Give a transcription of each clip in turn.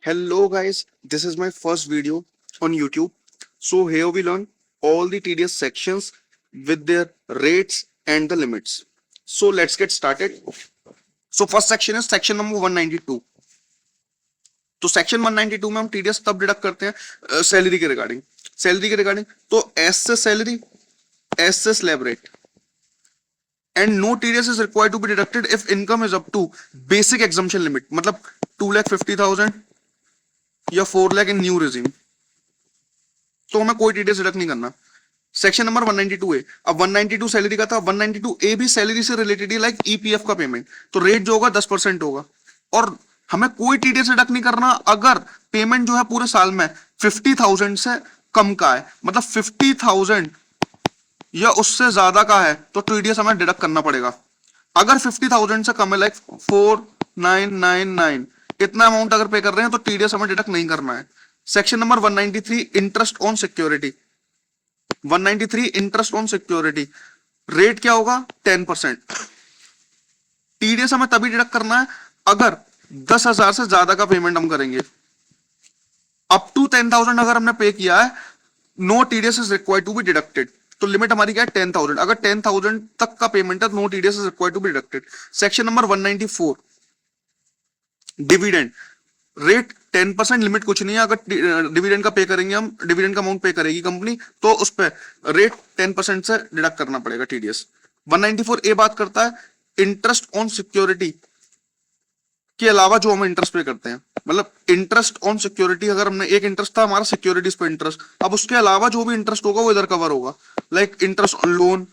Hello guys, this is my first video on YouTube. So here we learn all the TDS sections with their rates and the limits. So let's get started. So first section is section number 192. तो section 192 में हम TDS तब deduct करते हैं salary के regarding तो एस से सैलरी एस से slab rate and no TDS is required to be deducted if income is up to basic exemption limit मतलब 2,50,000 या 4 लाख इन न्यू रिजीम तो हमें कोई टीडीएस डिडक्ट नहीं करना। सेक्शन नंबर 192 ए, अब 192 सैलरी का था, 192 ए भी सैलरी से रिलेटेड ही लाइक ईपीएफ का पेमेंट, तो रेट जो होगा 10% होगा और हमें कोई टीडीएस डिडक्ट नहीं करना अगर पेमेंट जो है पूरे साल में 50,000 से कम का है, मतलब 50,000 या उससे ज्यादा का है तो टीडीएस हमें डिडक्ट करना पड़ेगा। अगर 50,000 से कम है लाइक 4,999 इतना अमाउंट अगर पे कर रहे हैं तो टीडीएस हमें डिडक्ट नहीं करना है। Section number 193 interest on security, 193 interest on security rate क्या होगा 10%। टीडीएस हमें तभी डिडक्ट करना है अगर 10,000 से ज्यादा का पेमेंट हम करेंगे। अप टू 10,000 अगर हमने पे किया है no TDS is required to be deducted, तो लिमिट हमारी क्या है 10,000। अगर 10,000 तक का पेमेंट है no TDS is required to be deducted. Section number 194 dividend rate 10%, limit कुछ नहीं है। अगर डिविडेंड का पे करेंगे हम, डिविडेंड का अमाउंट पे करेगी कंपनी तो उस पर रेट 10% से डिडक्ट करना पड़ेगा टीडीएस। 194 ए बात करता है इंटरेस्ट ऑन सिक्योरिटी के अलावा जो हम इंटरेस्ट पे करते हैं, मतलब इंटरेस्ट ऑन सिक्योरिटी अगर हमने एक इंटरेस्ट था हमारा सिक्योरिटीज पे इंटरेस्ट, अब उसके अलावा जो भी इंटरेस्ट होगा वो इधर कवर होगा, लाइक इंटरेस्ट ऑन लोन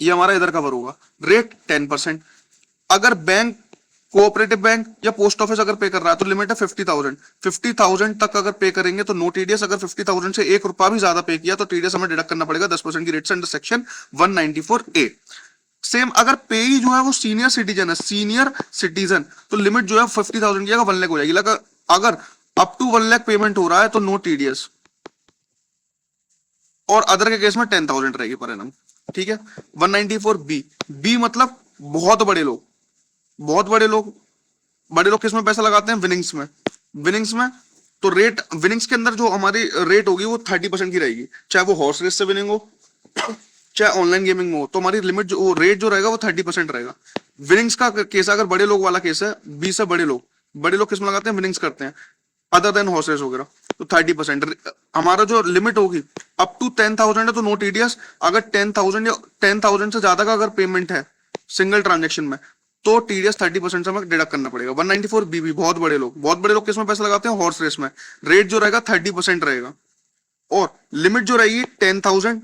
ये हमारा इधर कवर होगा, रेट 10%। अगर बैंक कोऑपरेटिव बैंक या पोस्ट ऑफिस अगर पे कर रहा है तो लिमिट है 50,000, 50,000 तक अगर पे करेंगे तो नो टीडीएस। अगर 50,000 से एक रुपया भी ज्यादा पे किया तो टीडीएस हमें डिडक्ट करना पड़ेगा 10% की रेट से अंडर सेक्शन 194 ए। सेम अगर पेई जो है वो सीनियर सिटीजन तो लिमिट जो है 50,000 की 1 लाख हो जाएगी। अगर अप टू 1 लाख पेमेंट हो रहा है तो नो टीडीएस और अदर के केस में 10,000 रहेगी पर एनम। ठीक है। 194 बी, बी मतलब बहुत बड़े लोग, बड़े लोग किस में पैसा लगाते हैं विनिंग्स में तो रेट विनिंग्स के अंदर जो हमारी रेट होगी वो 30% की रहेगी, चाहे वो हॉर्स रेस से विनिंग हो चाहे ऑनलाइन गेमिंग में हो, तो हमारी लिमिट जो रेट जो रहेगा वो 30% रहेगा। विनिंग्स का केस अगर बड़े लोग वाला केस है, 20 से बड़े लोग किस में लगाते हैं विनिंग्स करते हैं अदर देन हॉर्स रेस वगैरह, तो 30% हमारा जो लिमिट होगी अप टू 10,000 है तो नो टीडीएस। अगर 10,000 या 10,000 से ज्यादा का अगर पेमेंट है सिंगल ट्रांजेक्शन में तो टीडीएस 30% से हमें डिडक्ट करना पड़ेगा। 194 बीबी बहुत बड़े लोग किस में पैसा लगाते हैं हॉर्स रेस में, रेट जो रहेगा 30% रहेगा और लिमिट जो रहेगी 10,000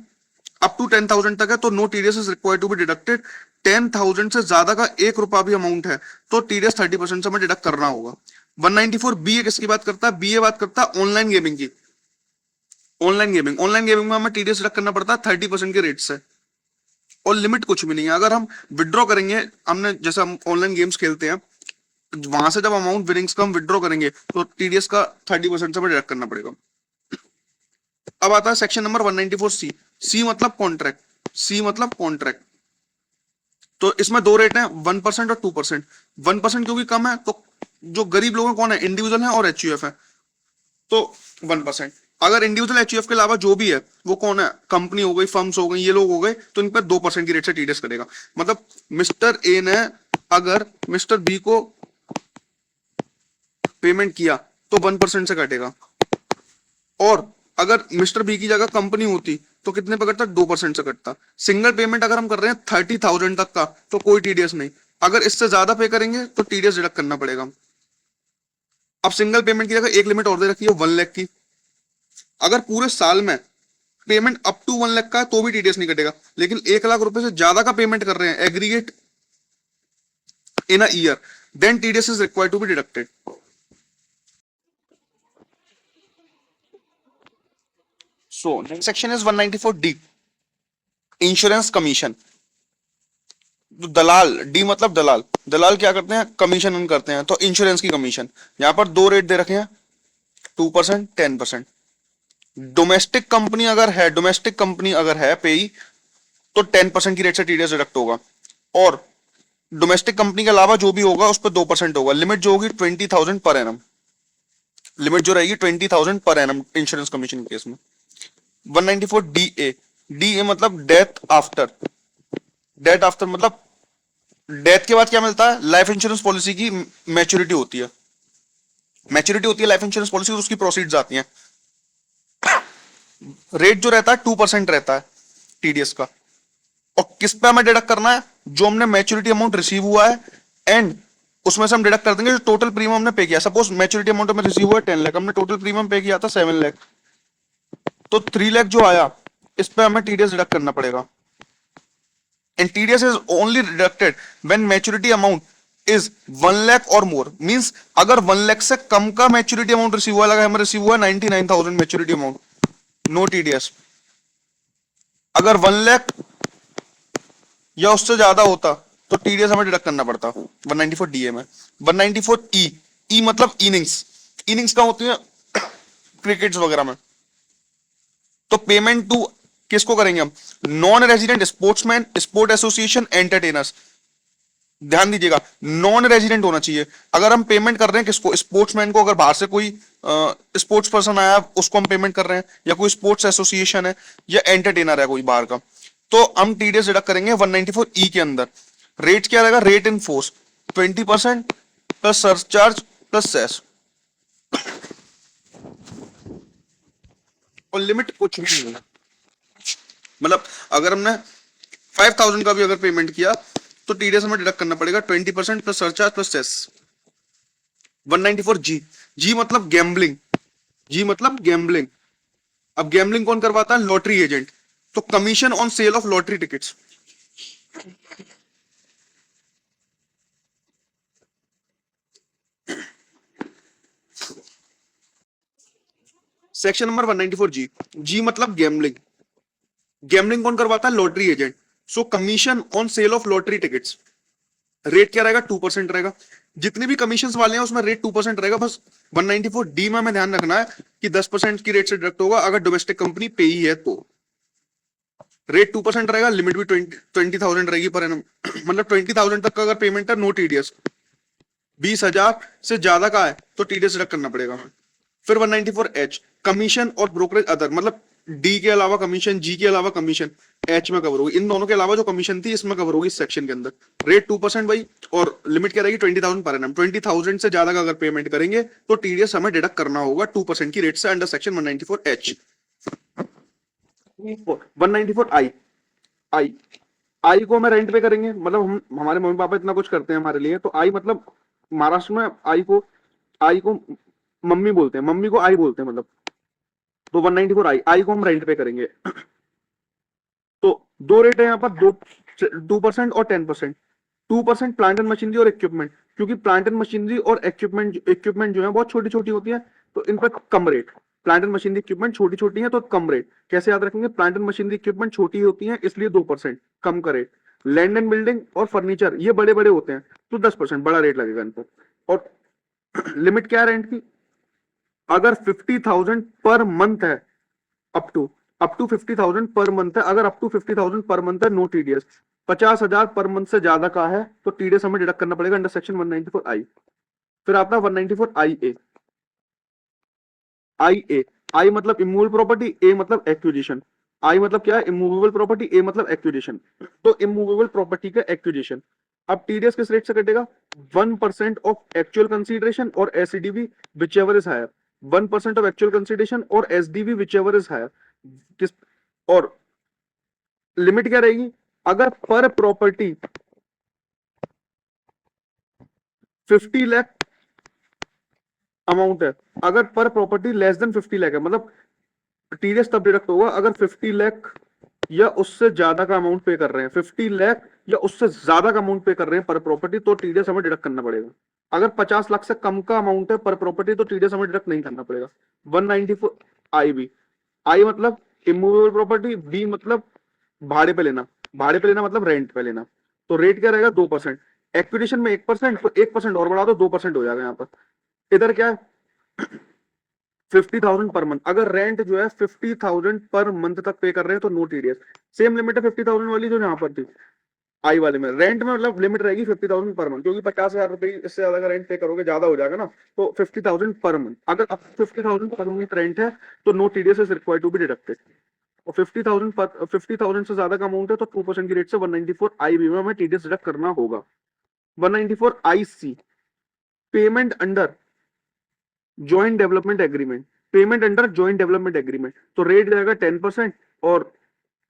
अप टू 10,000 तक है तो no TDS is required to be deducted. 10,000 से ज्यादा का एक रुपया भी अमाउंट है तो टीडीएस 30% से हमें डिडक्ट करना होगा। 194 बी किसकी बात करता है, बी ए बात करता है ऑनलाइन गेमिंग की। ऑनलाइन गेमिंग में हमें टीडीएस डिडक्ट करना पड़ता है 30% के रेट से और लिमिट कुछ भी नहीं है। अगर हम विड्रॉ करेंगे, हमने जैसे हम ऑनलाइन गेम्स खेलते हैं वहां से जब अमाउंट विनिंग्स का हम विड्रॉ करेंगे तो टीडीएस का 30% से हमें डिडक्ट करना पड़ेगा। अब आता है सेक्शन नंबर 194 सी, सी मतलब कॉन्ट्रैक्ट। तो इसमें दो रेट हैं 1% और 2%। 1% क्योंकि कम है तो जो गरीब लोग हैं कौन है, इंडिविजुअल है और एचयूएफ है, तो 1%। अगर इंडिविजुअल एचयूएफ के अलावा जो भी है वो कौन है, कंपनी हो गई, फर्म्स हो गई, ये लोग हो गए, तो इन पर 2% की रेट से टीडीएस करेगा। मतलब मिस्टर ए ने अगर मिस्टर बी को पेमेंट किया तो 1% से कटेगा और अगर मिस्टर बी की जगह कंपनी होती तो कितने पे कटता, 2% से कटता। सिंगल पेमेंट अगर हम कर रहे हैं 30,000 तक का तो कोई टीडीएस नहीं, अगर इससे ज्यादा पे करेंगे तो टीडीएस डिडक्ट करना पड़ेगा। अब सिंगल पेमेंट की जगह एक लिमिट और दे रखी है 1 लाख की, अगर पूरे साल में पेमेंट अप टू 1 लाख का तो भी टीडीएस नहीं कटेगा, लेकिन 1 लाख रुपए से ज्यादा का पेमेंट कर रहे हैं aggregate in a year then TDS is required to be deducted. So next section is 194D, insurance commission. दलाल, डी मतलब दलाल क्या करते हैं, कमीशन अर्न करते हैं, तो इंश्योरेंस की कमीशन। यहां पर दो रेट दे रखे हैं 2% 10%। डोमेस्टिक कंपनी अगर है पेई तो 10% की रेट से टीडीएस डिडक्ट होगा और डोमेस्टिक कंपनी के अलावा जो भी होगा उस पर 2% होगा। लिमिट जो होगी 20,000 पर एनम। लिमिट जो रहेगी 20,000 per annum insurance commission case में। 194 DA, DA मतलब डेथ आफ्टर। डेथ आफ्टर मतलब डेथ के बाद क्या मिलता है, लाइफ इंश्योरेंस पॉलिसी की मैच्योरिटी होती है। मैच्योरिटी होती है लाइफ इंश्योरेंस पॉलिसी, तो उसकी प्रोसीड्स आती हैं। रेट जो रहता है 2% रहता है टीडीएस का। और किस पे हमें डिडक्ट करना है, जो हमने मैच्योरिटी अमाउंट रिसीव हुआ है एंड उसमें से हम डिडक्ट कर देंगे जो टोटल प्रीमियम हमने पे किया। सपोज मैच्योरिटी अमाउंट हमें रिसीव हुआ है 10 लाख, हमने टोटल प्रीमियम पे किया था 7 लाख, तो 3 लाख जो आया इस पे हमें टीडीएस डिडक्ट करना पड़ेगा। And TDS is only deducted when maturity amount is 1 lakh और मोर। मींस अगर 1 लाख से कम का मैच्योरिटी अमाउंट रिसीव हुआ, लगा हमें रिसीव हुआ 99,000 मैच्योरिटी अमाउंट, नो टीडीएस। अगर 1 लाख या उससे ज्यादा होता तो टीडीएस हमें डिडक्ट करना पड़ता 194 डीए में। 194 ई, ई मतलब इनिंग्स। इनिंग्स कहाँ होती है, क्रिकेट्स वगैरह में। तो पेमेंट टू किसको करेंगे हम, non resident sportsman, sport association, entertainers. ध्यान दीजिएगा नॉन रेजिडेंट होना चाहिए। अगर हम पेमेंट कर रहे हैं किसको, स्पोर्ट्समैन को, अगर बाहर से कोई स्पोर्ट्स पर्सन आया उसको हम पेमेंट कर रहे हैं, या कोई स्पोर्ट्स एसोसिएशन है, या एंटरटेनर है कोई बाहर का, तो हम टीडीएस डिडक्ट करेंगे 194 ई के अंदर। रेट क्या रहेगा, rate in force 20% plus surcharge plus cess. और लिमिट कुछ भी नहीं है। मतलब अगर हमने 5,000 का भी अगर पेमेंट किया तो टीडीएस हमें डिडक्ट करना पड़ेगा 20% प्लस सरचार्ज प्लस सेस। 194 जी, जी मतलब गैम्बलिंग, जी मतलब गैम्बलिंग। अब गैम्बलिंग कौन करवाता है, लॉटरी एजेंट। तो commission on sale of lottery tickets. Section number 194 जी, जी मतलब गैम्बलिंग। गैम्बलिंग कौन करवाता है, lottery agent. So commission on sale of lottery tickets. Rate क्या रहेगा, 2% रहेगा। जितने भी कमीशन वाले हैं उसमें रेट 2% रहेगा। बस 194 डी में हमें ध्यान रखना है कि 10% की रेट से डिडक्ट होगा अगर डोमेस्टिक कंपनी पे ही है तो। रेट 2% रहेगा, लिमिट भी 20,000 रहेगी पर एनम। मतलब 20,000 तक का अगर पेमेंट है नो टीडीएस। 20,000 से ज्यादा का है तो टीडीएस डिडक्ट करना पड़ेगा। फिर 194 एच, कमीशन और ब्रोकरेज अदर। मतलब डी के अलावा कमीशन, जी के अलावा कमीशन एच में कवर होगी। इन दोनों के अलावा जो कमीशन थी इसमें कवर होगी इस सेक्शन के अंदर। रेट 2% भाई, और लिमिट क्या रहेगी 20,000 पर एनम। 20,000 से ज्यादा का अगर पेमेंट करेंगे तो टीडीएस हमें डिडक्ट करना होगा 2% की रेट से अंडर सेक्शन 194 एच। 194 आई, आई, आई को हमें रेंट पे करेंगे। मतलब हम, हमारे मम्मी पापा इतना कुछ करते हैं हमारे लिए, तो आई मतलब महाराष्ट्र में आई को मम्मी बोलते हैं, मम्मी को आई बोलते हैं मतलब। तो 194 आई, आई को हम रेंट पे करेंगे। तो दो रेट है यहाँ पर, 2% और 10%। 2% प्लांट एंड मशीनरी और इक्विपमेंट, क्योंकि प्लांट एंड मशीनरी और इक्विपमेंट जो है बहुत छोटी छोटी होती है, तो इन पर कम rate. Plant and machinery equipment छोटी छोटी है तो कम रेट। कैसे याद रखेंगे, प्लांट एंड मशीनरी इक्विपमेंट छोटी होती है इसलिए 2% कम का रेट। लैंड एंड बिल्डिंग और फर्नीचर ये बड़े बड़े होते हैं तो 10% बड़ा रेट लगेगा इनको। और लिमिट क्या है रेंट की, अगर 50,000 पर मंथ है, अप टू 50,000 पर मंथ है, अगर अप टू 50,000 पर मंथ है नो टीडीएस। 50,000 पर मंथ से ज्यादा का है तो टीडीएस हमें डिडक्ट करना पड़ेगा अंडर सेक्शन 194 आई। फिर आता है 194 आई ए। आई ए, आई मतलब इमूवेबल प्रॉपर्टी, ए मतलब एक्विजिशन। आई मतलब क्या है, इमूवेबल प्रॉपर्टी, ए मतलब एक्विजिशन। तो इमूवेबल प्रॉपर्टी का एक्विजिशन। अब टीडीएस किस रेट से कटेगा, 1% ऑफ एक्चुअल कंसीडरेशन और SDV whichever is higher. 1% of actual consideration और SDV whichever is higher. किस, और लिमिट क्या रहेगी, अगर पर प्रॉपर्टी 50 लाख अमाउंट है, अगर पर प्रॉपर्टी लेस देन 50 लाख है, मतलब टीडीएस तब डिडक्ट होगा अगर 50 लाख या उससे ज्यादा का अमाउंट पे कर रहे हैं। 50 लाख या उससे ज्यादा का अमाउंट पे कर रहे हैं पर प्रॉपर्टी तो टीडीएस हमें डिडक्ट करना पड़ेगा। अगर 50 लाख से कम का अमाउंट है पर प्रॉपर्टी तो टीडीएस हमें डिडक्ट नहीं करना पड़ेगा। 194 आई बी, आई मतलब इमूवेबल प्रॉपर्टी, बी मतलब भाड़े पे लेना, भाड़े पे लेना मतलब रेंट पे लेना। तो रेट क्या रहेगा, 2%। एक्विजिशन में 1%, तो 1% और बढ़ा दो, 2% हो जाएगा यहाँ पर। इधर क्या है, 50,000 पर मंथ। अगर रेंट जो है 50,000 पर मंथ तक पे कर रहे हैं तो नो टीडीएस। सेम लिमिट है 50,000 वाली जो यहाँ पर थी। आई वाले में रेंट में मतलब लिमिट रहेगी 50,000 पर मंथ, क्योंकि 50,000 रुपए इससे ज्यादा का रेंट पे करोगे ज्यादा हो जाएगा ना, तो 50,000 पर मंथ। अगर अब 50,000 पर मंथ रेंट है तो no TDS is required to be deducted. और 50,000 से ज्यादा का अमाउंट है तो 2% की रेट से 194 आई बी में हमें टीडीएस डिडक्ट करना होगा। 194 I C, payment under joint development agreement, payment under joint development agreement, तो रेट जाएगा 10%। और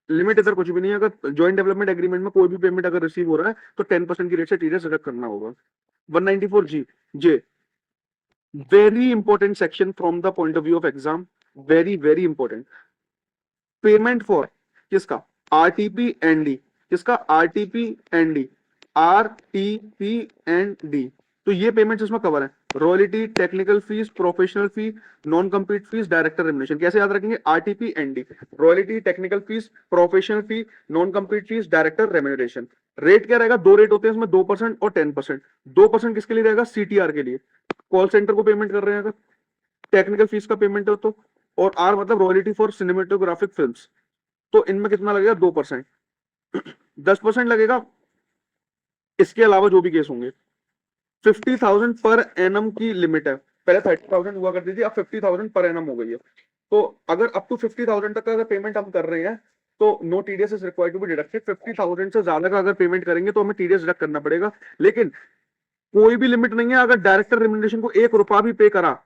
लिमिट इधर कुछ भी नहीं है, अगर ज्वाइंट डेवलपमेंट एग्रीमेंट में कोई भी पेमेंट अगर रिसीव हो रहा है तो 10% की रेट से टीडीएस डिडक्ट करना होगा। 194 G J, very important section from the point of view of exam, very very important. Payment for किसका, आरटीपी एंड डी, किसका, RTP and D, RTP and D, तो ये पेमेंट्स इसमें कवर है। Royalty, technical fees, professional fee, non complete fees, director remuneration. कैसे याद रखेंगे, RTP and D, royalty, technical fees, professional fee, non complete fees, director remuneration. Rate क्या रहेगा, दो रेट होते हैं इसमें, 2% और 10%। 2% किसके लिए रहेगा, सीटीआर के लिए, कॉल सेंटर को पेमेंट कर रहे हैं अगर, टेक्निकल फीस का पेमेंट हो तो, और आर मतलब रॉयल्टी फॉर सिनेमेटोग्राफिक फिल्म्स, तो इनमें कितना लगेगा, 2%। 10% लगेगा इसके अलावा जो भी केस होंगे। 50,000 पर एनम की लिमिट है, पहले 30,000 हुआ करती थी, अब 50,000 पर एनम हो गई है। तो अगर अप टू 50,000 तक का अगर पेमेंट हम कर रहे हैं तो no TDS is required to be deducted. 50,000 से ज्यादा का अगर पेमेंट करेंगे तो हमें टीडीएस डिडक्ट करना पड़ेगा, लेकिन कोई भी लिमिट नहीं है। अगर डायरेक्टर रेम्युनरेशन को 1 रुपया भी पे करा,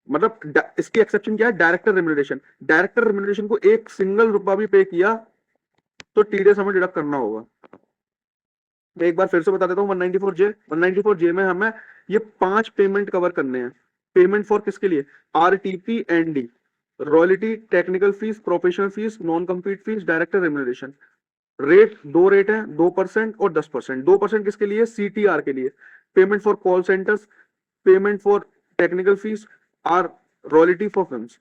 मतलब इसकी एक्सेप्शन क्या है, डायरेक्टर रेम्युनरेशन, डायरेक्टर रेम्युनरेशन को 1 सिंगल रुपया भी पे किया तो टीडीएस हमें डिडक्ट करना होगा। मैं एक बार फिर से बता देता हूँ, 194 जे में हमें ये 5 पेमेंट कवर करने हैं। पेमेंट फॉर किसके लिए, RTP and D, royalty, technical fees, professional fees, non complete fees, director remuneration. Rate, दो रेट है, 2% और 10%। 2% किसके लिए, सीटीआर के लिए, payment for call centres, payment for technical fees, or royalty for films.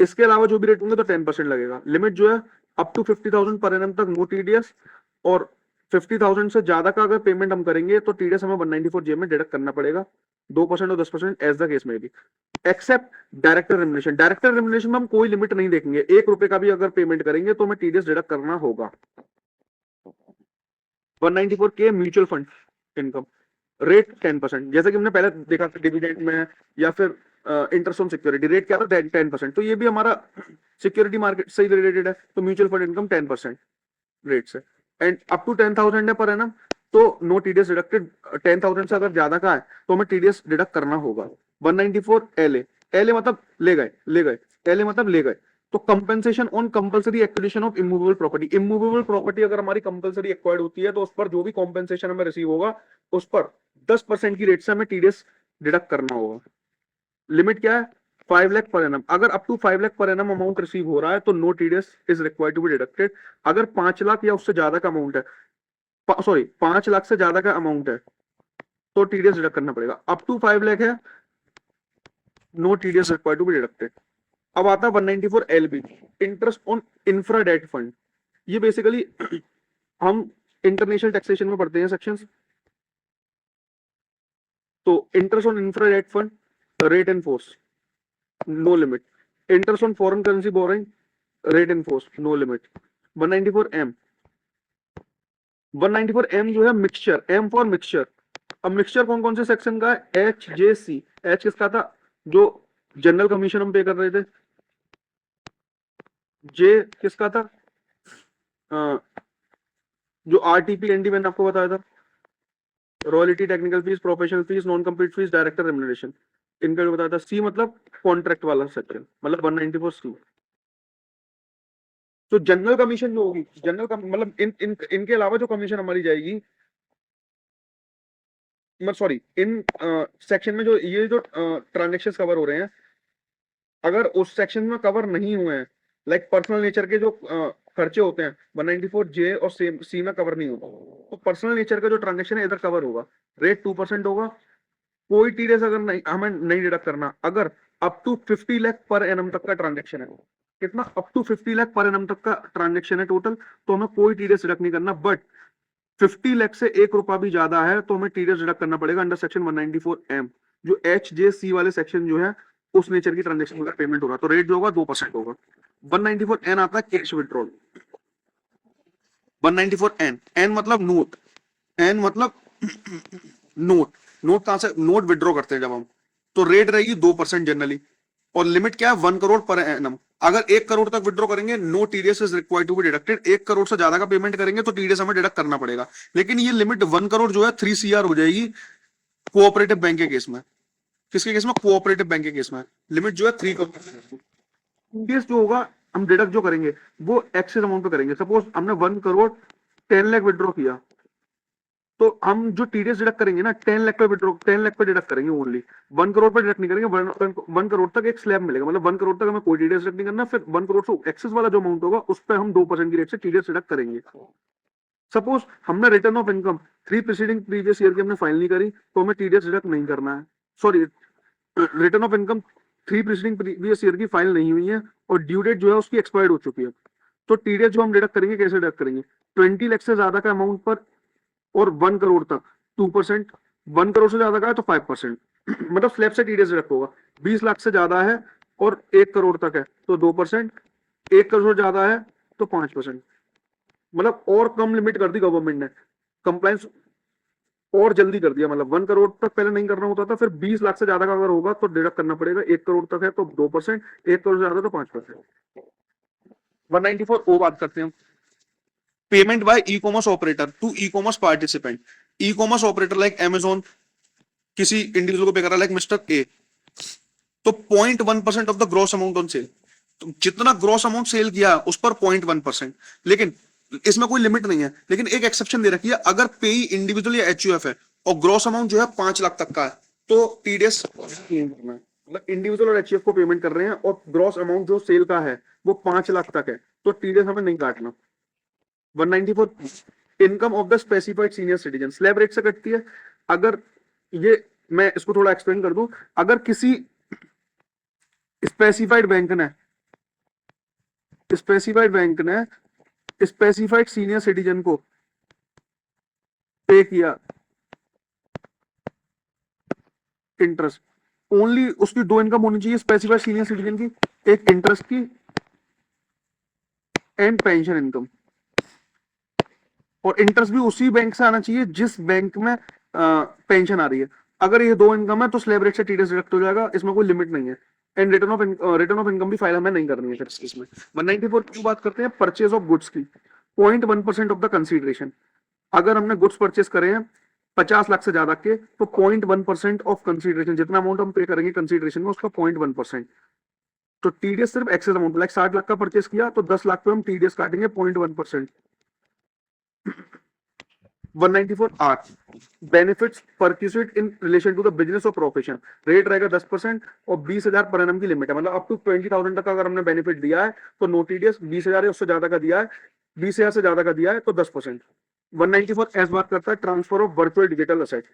इसके अलावा जो भी रेट होंगे तो 10% लगेगा। लिमिट जो है अप टू 50,000 पर एनम तक नो टीडीएस, और 50,000 से ज्यादा का अगर पेमेंट हम करेंगे तो टीडीएस हमें 194 जे में डिडक्ट करना पड़ेगा, 2% और 10% एज द केस में भी, except director remuneration. Director remuneration में हम कोई लिमिट नहीं देखेंगे, 1 रुपए का भी अगर पेमेंट करेंगे तो हमें टीडीएस डिडक्ट करना होगा। 194 के म्यूचुअल फंड इनकम, रेट 10%, जैसे कि हमने पहले देखा था डिविडेंड में या फिर इंटरेस्ट ऑन सिक्योरिटी, रेट क्या था, 10%। तो ये भी हमारा सिक्योरिटी मार्केट से रिलेटेड है, तो म्यूचुअल फंड इनकम 10% रेट से, एंड अप टू 10,000 है पर एनम तो नो टीडीएस डिडक्टेड। 10,000 से अगर ज्यादा का है तो हमें टीडीएस डिडक्ट करना होगा। 194 एलए, एलए मतलब ले गए, ले गए, एलए मतलब ले गए, तो compensation on compulsory acquisition of immovable property. Immovable property अगर हमारी कंपलसरी एक्वायर्ड होती है तो उस पर जो भी कॉम्पेंसेशन हमें रिसीव होगा उस पर 10% की रेट से हमें टीडीएस डिडक्ट करना होगा। लिमिट क्या है, 5 लाख पर एनम। अगर up to 5 lakh per annum amount receive हो रहा है तो no TDS is required to be deducted. अगर 5 लाख या उससे ज्यादा का अमाउंट है, सॉरी 5 लाख से ज्यादा का अमाउंट है तो टीडीएस डिडक्ट करना पड़ेगा। अप टू 5 लाख है, no TDS required to be deducted. अब आता है 194 LB, interest on infra debt fund. ये बेसिकली हम इंटरनेशनल टैक्सेशन में पढ़ते हैं सेक्शंस। तो interest on infra debt fund, rate and force, no limit. Interest on foreign currency borrowing, rate and force, no limit. 194 M, 194 M जो है mixture, M for mixture. अब mixture कौन कौन से सेक्शन का है, एच जे सी। H किसका था, जो जनरल कमीशन हम पे कर रहे थे। जे किसका था, जो आरटीपी एनडी मैंने आपको बताया था, royalty, technical fees, professional fees, non complete fees, director remuneration, इनका जो बताया था। सी मतलब कॉन्ट्रैक्ट वाला सेक्शन, मतलब 194 सी। तो जनरल कमीशन जो होगी, मतलब इनके अलावा जो कमीशन हमारी जाएगी, सॉरी इन सेक्शन में जो ये जो ट्रांजेक्शन कवर हो रहे हैं, अगर उस सेक्शन में कवर नहीं हुए हैं, लाइक पर्सनल नेचर के जो खर्चे होते हैं 194 जे और सी में कवर नहीं होता, तो पर्सनल नेचर का जो ट्रांजेक्शन है इधर कवर होगा। रेट 2% होगा। कोई टीडीएस अगर नहीं, हमें नहीं डिडक्ट करना। अगर up to 50 lakh per annum तक का ट्रांजेक्शन है, कितना, up to 50 lakh per annum तक का ट्रांजेक्शन है टोटल, तो हमें कोई टीडीएस डिडक्ट नहीं करना। बट 50 लाख से 1 रुपया भी ज्यादा है तो हमें टीडीएस डिडक्ट करना पड़ेगा अंडर सेक्शन 194 एम, जो एच जे सी वाले सेक्शन जो है उस नेचर की ट्रांजेक्शन का पेमेंट होगा, तो रेट जो होगा 2% होगा। 194 एन आता है कैश विड्रॉल। 194 एन, एन मतलब नोट, एन मतलब नोट, नोट कहां से, नोट विड्रॉ करते हैं जब हम, तो रेट रहेगी 2% जनरली, और लिमिट क्या है 1 करोड़ पर एनम। अगर 1 करोड़ तक विड्रॉ करेंगे no TDS is required to be deducted, 1 crore से ज्यादा का पेमेंट करेंगे तो टीडीएस हमें डिडक्ट करना पड़ेगा। लेकिन ये लिमिट 1 करोड़ जो है 3 CR हो जाएगी कोऑपरेटिव बैंक के केस में। किसके केस में, कोऑपरेटिव बैंक के केस में लिमिट जो है 3 करोड़। टीडीएस जो होगा हम डिडक्ट जो करेंगे वो एक्सेस अमाउंट पे करेंगे। सपोज हमने 1 करोड़ 10 लाख विड्रॉ किया, तो हम जो टीडीएस डिडक्ट करेंगे ना 10 लाख पे विड्रॉ, 10 लाख पे डिडक्ट करेंगे ओनली, 1 करोड़ पे डिडक्ट नहीं करेंगे। 1 करोड़ तक एक स्लैब मिलेगा, मतलब 1 करोड़ तक हमें कोई टीडीएस डिडक्ट नहीं करना, फिर 1 करोड़ से एक्सेस वाला जो अमाउंट होगा उस पर हम 2% की रेट से टीडीएस डिडक्ट करेंगे। सपोज हमने return of income 3 preceding previous year की हमने फाइल नहीं करी, तो हमें टीडीएस डिडक्ट नहीं करना है। Sorry, return of income 3 preceding previous year की फाइल नहीं हुई है और ड्यू डेट जो है उसकी एक्सपायर्ड हो चुकी है, तो टीडीएस जो हम डिडक्ट करेंगे कैसे डिडक्ट करेंगे, 20 लाख से ज्यादा का अमाउंट पर और 1 करोड़ तक 2%, 1 करोड़ से ज्यादा का है तो 5%, मतलब स्लैब से टीडीएस डिडक्ट होगा। 20 लाख से ज्यादा है और 1 करोड़ तक है तो 2%, 1 करोड़ से ज्यादा है तो 5%, मतलब और कम लिमिट कर दी गवर्नमेंट ने, कंप्लायंस और जल्दी कर दिया। मतलब 1 करोड़ तक पहले नहीं करना होता था, फिर 20 लाख से ज्यादा का अगर होगा तो डिडक्ट करना पड़ेगा। 1 करोड़ तक है तो 2%, 1 करोड़ से ज्यादा तो 5%। 194 ओ बात करते हैं, payment by e commerce operator to e commerce participant. E commerce operator like Amazon किसी इंडिविजुअल को पे कर रहा है लाइक मिस्टर ए, तो 0.1% of the gross amount on sale, तो जितना ग्रॉस अमाउंट सेल किया उस पर 0.1%। लेकिन इसमें कोई लिमिट नहीं है, लेकिन एक एक्सेप्शन दे रखी है, अगर पेई इंडिविजुअल या एचयूएफ है और ग्रॉस अमाउंट जो है 5 लाख तक का है तो टीडीएस करना है। मतलब इंडिविजुअल और एचयूएफ को पेमेंट कर रहे हैं और ग्रॉस अमाउंट जो सेल का है वो 5 लाख तक है तो टीडीएस हमें नहीं काटना। 194 income of the specified senior citizen slab rate से कटती है। अगर ये मैं इसको थोड़ा एक्सप्लेन कर दूं, अगर किसी स्पेसिफाइड बैंक ने स्पेसिफाइड सीनियर सिटीजन को पे किया इंटरेस्ट, ओनली उसकी 2 इनकम होनी चाहिए स्पेसिफाइड सीनियर सिटीजन की, एक इंटरेस्ट की एंड पेंशन इनकम, और इंटरेस्ट भी उसी बैंक से आना चाहिए जिस बैंक में पेंशन आ रही है। अगर ये 2 इनकम है तो स्लैब रेट से टीडीएस डिडक्ट हो जाएगा, इसमें कोई लिमिट नहीं है। एंड रिटर्न ऑफ इनकम भी फाइल हमें नहीं करनी है इसमें। 194 क्यों बात करते हैं, परचेज ऑफ गुड्स की 0.1% ऑफ द कंसीडरेशन। अगर हमने गुड्स परचेस करे हैं 50 लाख से ज्यादा के तो 0.1% ऑफ कंसीडरेशन, जितना अमाउंट हम पे करेंगे कंसीडरेशन में उसका 0.1%। तो टीडीएस सिर्फ एक्सेस अमाउंट, लाइक 60 लाख का परचेस किया तो 10 लाख पे हम टीडीएस काटेंगे 0.1%। 194 R benefits perquisited in relation to the business और प्रोफेशन, रेट रहेगा 10% और 20,000 पर एनम की लिमिट है। मतलब अप टू 20,000 तक का अगर हमने बेनिफिट दिया है तो नो टीडीएस, 20,000 या उससे ज्यादा का दिया है, 20,000 से ज्यादा का दिया है तो 10%। 194 एस बात करता है transfer of virtual digital asset,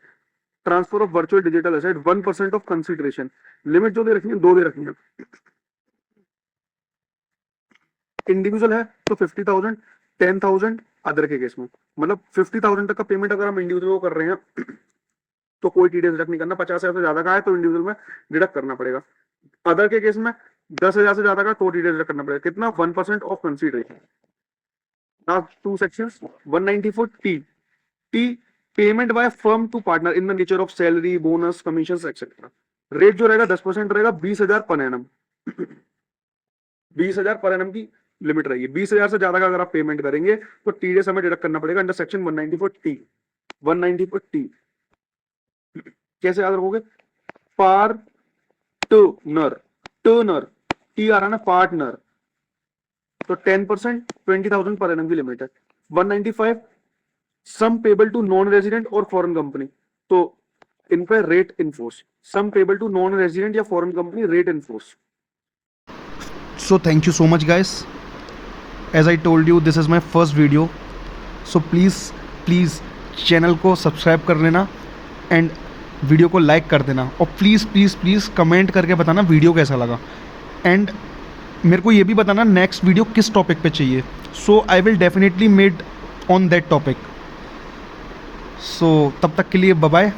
transfer of virtual digital asset 1% of consideration, limit जो दे रखी है 2 दे रखी है। इंडिविजुअल है तो 50,000, 10,000 अदर के केस में, मतलब 50,000 तक का पेमेंट अगर हम इंडिविजुअल को कर रहे हैं तो कोई टीडीएस डिडक्ट नहीं करना। 50,000 से ज्यादा का है तो इंडिविजुअल में डिडक्ट करना पड़ेगा। अदर के केस में 10,000 से ज्यादा का तो टीडीएस डिडक्ट करना पड़ेगा। कितना, 1% of consideration. Now 2 sections 194 T payment by firm to partner in the nature of salary, bonus, commission etcetera. Rate जो रहेगा 10% रहेगा, 20,000 पर एनम 20,000 पर एनम की लिमिट रहेगी। 20,000 से ज्यादा का अगर आप पेमेंट करेंगे तो टीडीएस हमें डिडक्ट करना पड़ेगा अंडर सेक्शन 194 T कैसे याद रखोगे, पार्टनर, टर्नर टी आ रहा ना, पार्टनर, तो 10% 20,000 पर एनम की लिमिट है। 195 sum payable to non resident और फॉरेन कंपनी, तो इन पे rate in force, sum payable to non resident या foreign company rate in force. So thank you so much guys, as I told you this is my first video, so please channel को subscribe कर लेना and video को like कर देना, और please comment करके बताना वीडियो कैसा लगा, एंड मेरे को ये भी बताना नेक्स्ट वीडियो किस टॉपिक पे चाहिए, so I will definitely made on that topic. So तब तक के लिए बाय बाय।